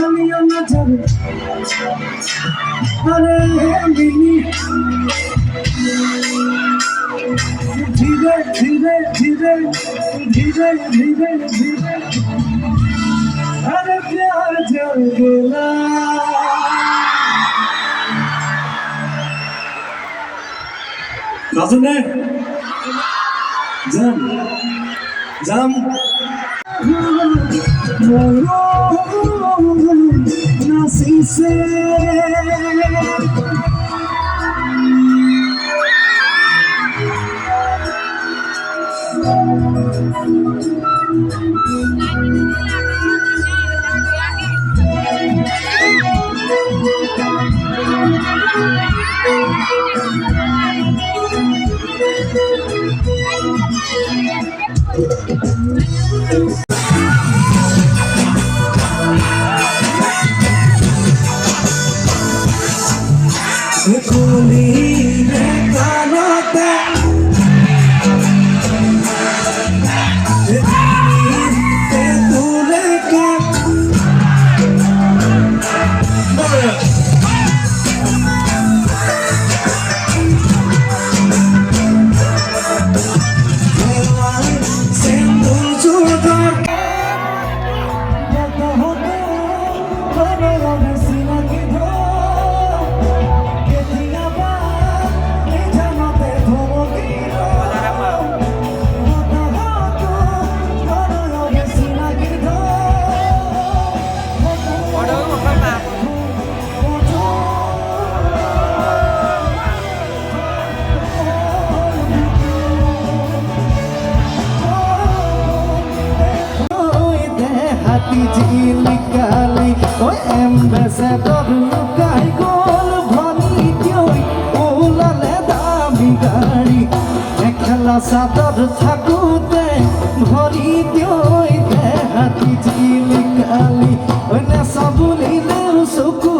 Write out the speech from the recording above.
চলিও না যাবে আরে মিনি ধীরে ধীরে ধীরে ধীরে ধীরে ধীরে अरे प्यार जल गया नाचने जम जम नासी से Kali, oi ambassador kai gol bhani tioi ola le dami gari ekhala sadar thakute bhari tioi hati jili kali oi na sabuli le suku